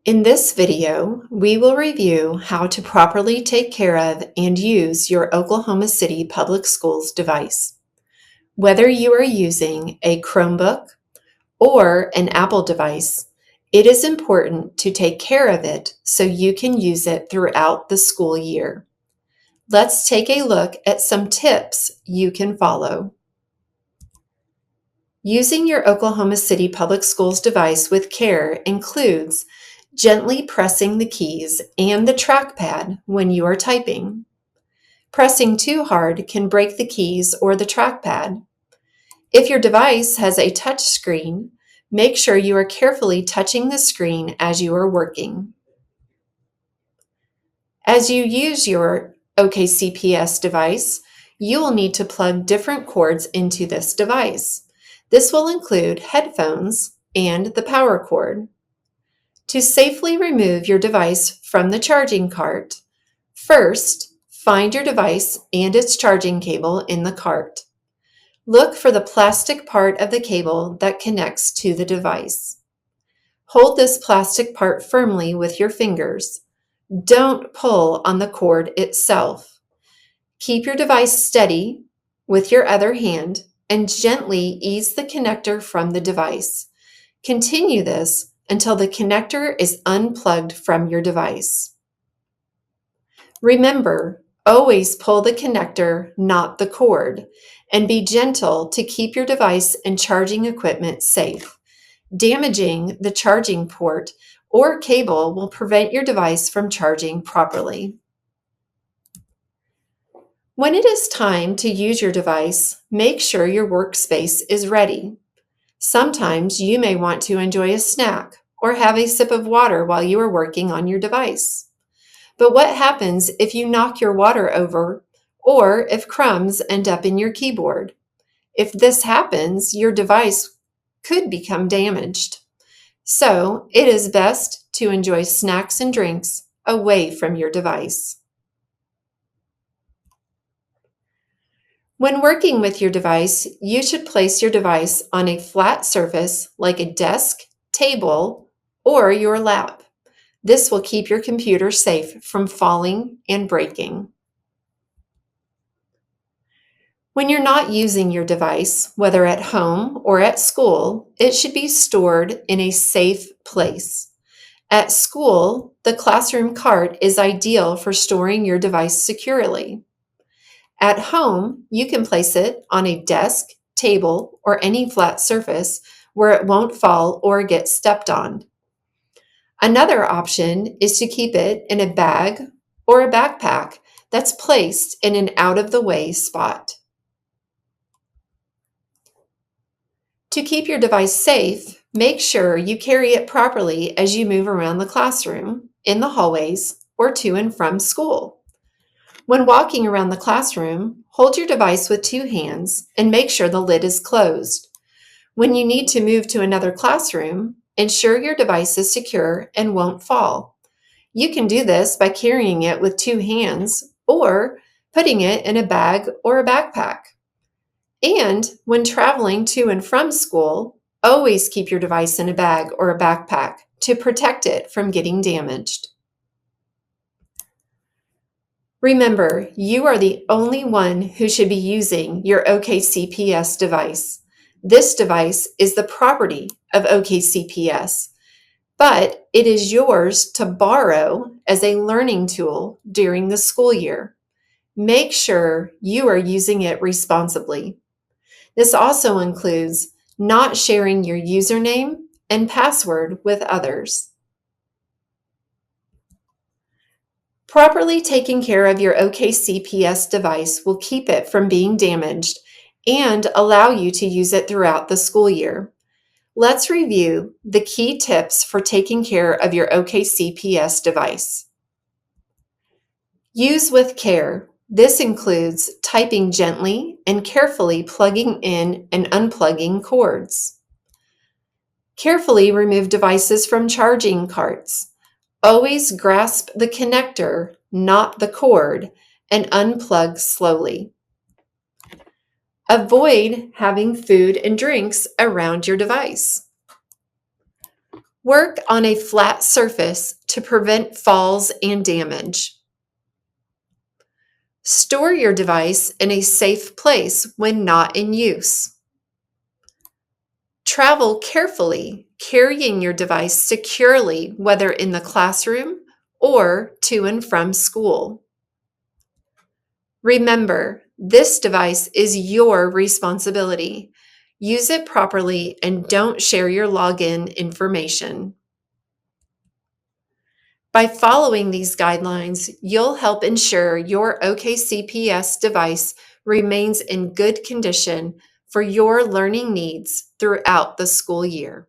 In this video, we will review how to properly take care of and use your Oklahoma City Public Schools device. Whether you are using a Chromebook or an Apple device, it is important to take care of it so you can use it throughout the school year. Let's take a look at some tips you can follow. Using your Oklahoma City Public Schools device with care includes gently pressing the keys and the trackpad when you are typing. Pressing too hard can break the keys or the trackpad. If your device has a touch screen, make sure you are carefully touching the screen as you are working. As you use your OKCPS device, you will need to plug different cords into this device. This will include headphones and the power cord. To safely remove your device from the charging cart, first, find your device and its charging cable in the cart. Look for the plastic part of the cable that connects to the device. Hold this plastic part firmly with your fingers. Don't pull on the cord itself. Keep your device steady with your other hand and gently ease the connector from the device. Continue this until the connector is unplugged from your device. Remember, always pull the connector, not the cord, and be gentle to keep your device and charging equipment safe. Damaging the charging port or cable will prevent your device from charging properly. When it is time to use your device, make sure your workspace is ready. Sometimes you may want to enjoy a snack or have a sip of water while you are working on your device. But what happens if you knock your water over or if crumbs end up in your keyboard? If this happens, your device could become damaged. So it is best to enjoy snacks and drinks away from your device. When working with your device, you should place your device on a flat surface like a desk, table, or your lap. This will keep your computer safe from falling and breaking. When you're not using your device, whether at home or at school, it should be stored in a safe place. At school, the classroom cart is ideal for storing your device securely. At home, you can place it on a desk, table, or any flat surface where it won't fall or get stepped on. Another option is to keep it in a bag or a backpack that's placed in an out-of-the-way spot. To keep your device safe, make sure you carry it properly as you move around the classroom, in the hallways, or to and from school. When walking around the classroom, hold your device with two hands and make sure the lid is closed. When you need to move to another classroom, ensure your device is secure and won't fall. You can do this by carrying it with two hands or putting it in a bag or a backpack. And when traveling to and from school, always keep your device in a bag or a backpack to protect it from getting damaged. Remember, you are the only one who should be using your OKCPS device. This device is the property of OKCPS, but it is yours to borrow as a learning tool during the school year. Make sure you are using it responsibly. This also includes not sharing your username and password with others. Properly taking care of your OKCPS device will keep it from being damaged and allow you to use it throughout the school year. Let's review the key tips for taking care of your OKCPS device. Use with care. This includes typing gently and carefully plugging in and unplugging cords. Carefully remove devices from charging carts. Always grasp the connector, not the cord, and unplug slowly. Avoid having food and drinks around your device. Work on a flat surface to prevent falls and damage. Store your device in a safe place when not in use. Travel carefully, carrying your device securely, whether in the classroom or to and from school. Remember, this device is your responsibility. Use it properly and don't share your login information. By following these guidelines, you'll help ensure your OKCPS device remains in good condition for your learning needs throughout the school year.